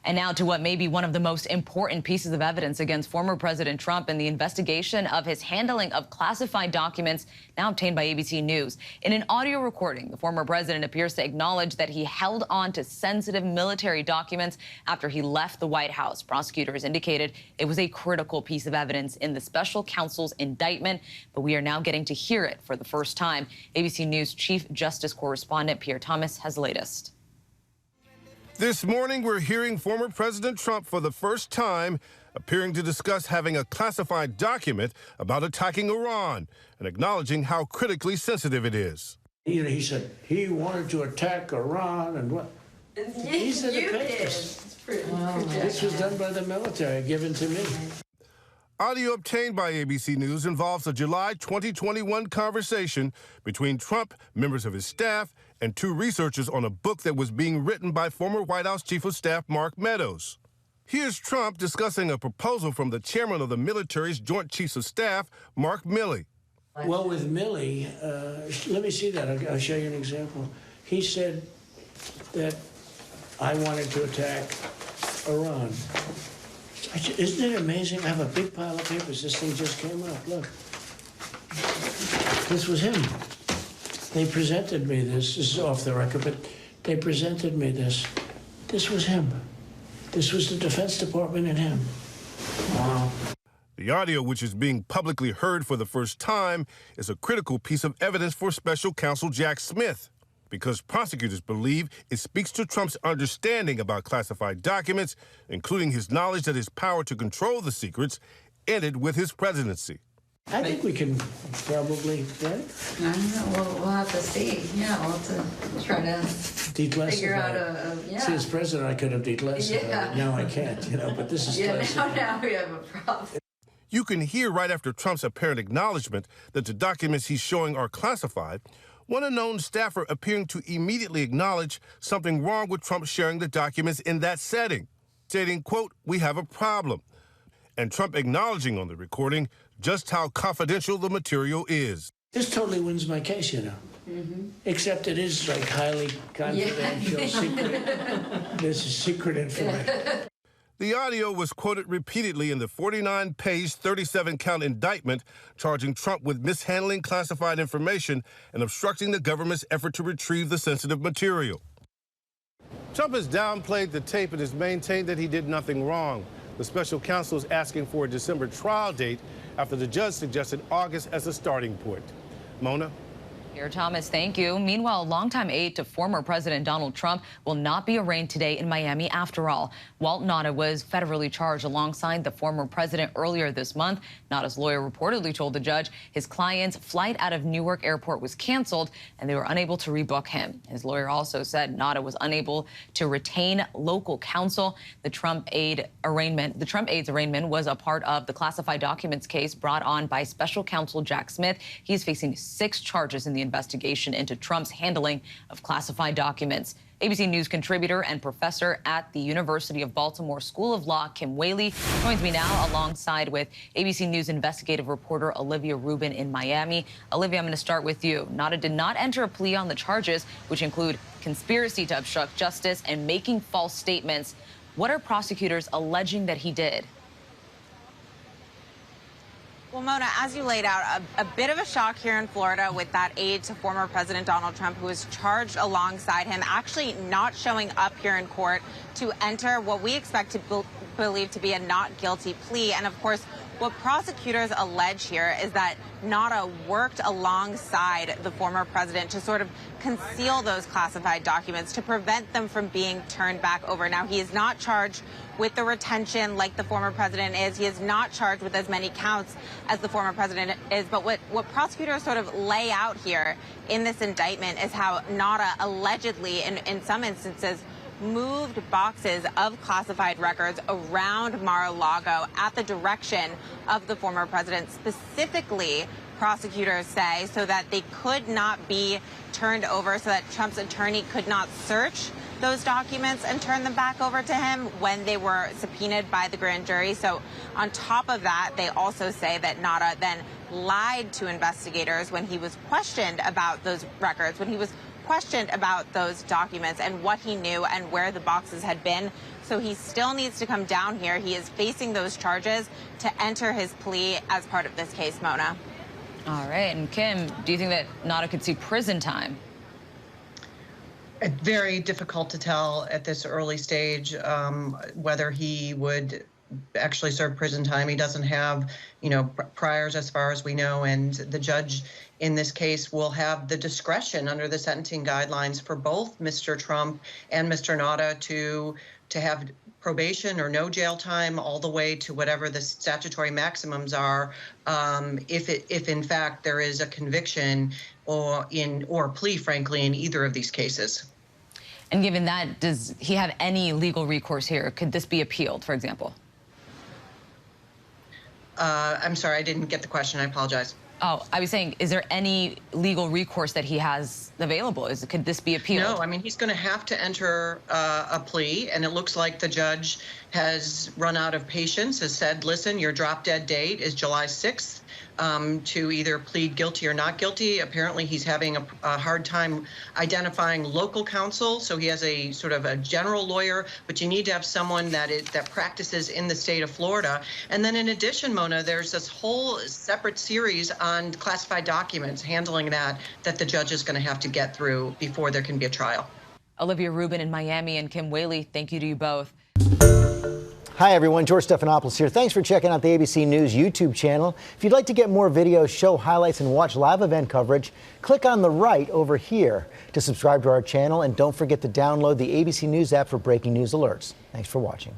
And now to what may be one of the most important pieces of evidence against former President Trump in the investigation of his handling of classified documents now obtained by ABC News. In an audio recording, the former president appears to acknowledge that he held on to sensitive military documents after he left the White House. Prosecutors indicated it was a critical piece of evidence in the special counsel's indictment, but we are now getting to hear it for the first time. ABC News Chief Justice Correspondent Pierre Thomas has the latest. This morning, we're hearing former President Trump for the first time appearing to discuss having a classified document about attacking Iran and acknowledging how critically sensitive it is. You know, he said he wanted to attack Iran and what? These are the papers. This was done by the military, given to me. Audio obtained by ABC News involves a July 2021 conversation between Trump, members of his staff, and two researchers on a book that was being written by former White House Chief of Staff Mark Meadows. Here's Trump discussing a proposal from the chairman of the military's Joint Chiefs of Staff, Mark Milley. Well, with Milley, let me see that. I'll show you an example. He said that I wanted to attack Iran. Isn't it amazing? I have a big pile of papers. This thing just came up. Look. This was him. They presented me this. This is off the record, but they presented me this. This was him. This was the Defense Department and him. Wow. The audio, which is being publicly heard for the first time, is a critical piece of evidence for Special Counsel Jack Smith, because prosecutors believe it speaks to Trump's understanding about classified documents, including his knowledge that his power to control the secrets ended with his presidency. I think we can probably, right? I don't know. We'll have to see. Yeah, we'll have to try to figure out yeah. See, as president, I could have declassified. Yeah. Now I can't, but this is classified. Now we have a problem. You can hear right after Trump's apparent acknowledgement that the documents he's showing are classified, one unknown staffer appearing to immediately acknowledge something wrong with Trump sharing the documents in that setting, stating, quote, "We have a problem." And Trump acknowledging on the recording just how confidential the material is. This totally wins my case, Except it is like highly confidential, secret. This is secret information. The audio was quoted repeatedly in the 49-page, 37-count indictment charging Trump with mishandling classified information and obstructing the government's effort to retrieve the sensitive material. Trump has downplayed the tape and has maintained that he did nothing wrong. The special counsel is asking for a December trial date after the judge suggested August as a starting point. Mona? Pierre Thomas, thank you. Meanwhile, longtime aide to former President Donald Trump will not be arraigned today in Miami after all. Walt Nauta was federally charged alongside the former president earlier this month. Nauta's lawyer reportedly told the judge his client's flight out of Newark Airport was canceled and they were unable to rebook him. His lawyer also said Nauta was unable to retain local counsel. The Trump aide's arraignment was a part of the classified documents case brought on by special counsel Jack Smith. He's facing 6 charges in the investigation into Trump's handling of classified documents. ABC News contributor and professor at the University of Baltimore School of Law, Kim Whaley, joins me now alongside with ABC News investigative reporter Olivia Rubin in Miami. Olivia, I'm going to start with you. Nauta did not enter a plea on the charges, which include conspiracy to obstruct justice and making false statements. What are prosecutors alleging that he did? Well, Mona, as you laid out, a bit of a shock here in Florida with that aide to former President Donald Trump, who was charged alongside him, actually not showing up here in court to enter what we expect to believe to be a not guilty plea. And of course, what prosecutors allege here is that Nauta worked alongside the former president to sort of conceal those classified documents to prevent them from being turned back over. Now, he is not charged with the retention like the former president is. He is not charged with as many counts as the former president is. But what prosecutors sort of lay out here in this indictment is how Nauta allegedly, in some instances, moved boxes of classified records around Mar-a-Lago at the direction of the former president, specifically, prosecutors say, so that they could not be turned over, so that Trump's attorney could not search those documents and turn them back over to him when they were subpoenaed by the grand jury. So on top of that, they also say that Nauta then lied to investigators when he was questioned about those records, when he was questioned about those documents and what he knew and where the boxes had been. So he still needs to come down here. He is facing those charges to enter his plea as part of this case, Mona. All right. And Kim, do you think that Nada could see prison time? Very difficult to tell at this early stage whether he would actually serve prison time. He doesn't have, priors as far as we know, and the judge in this case will have the discretion under the sentencing guidelines for both Mr. Trump and Mr. Nada to have probation or no jail time, all the way to whatever the statutory maximums are, if in fact there is a conviction or a plea, frankly, in either of these cases. And given that, does he have any legal recourse here? Could this be appealed, for example? I'm sorry, I didn't get the question. I apologize. Oh, I was saying, is there any legal recourse that he has available? Could this be appealed? No, I mean, he's going to have to enter a plea, and it looks like the judge has run out of patience, has said, listen, your drop-dead date is July 6th to either plead guilty or not guilty. Apparently, he's having a hard time identifying local counsel, so he has a sort of a general lawyer, but you need to have someone that practices in the state of Florida. And then in addition, Mona, there's this whole separate series on classified documents handling that the judge is going to have to get through before there can be a trial. Olivia Rubin in Miami and Kim Whaley, thank you to you both. Hi, everyone. George Stephanopoulos here. Thanks for checking out the ABC News YouTube channel. If you'd like to get more videos, show highlights, and watch live event coverage, click on the right over here to subscribe to our channel. And don't forget to download the ABC News app for breaking news alerts. Thanks for watching.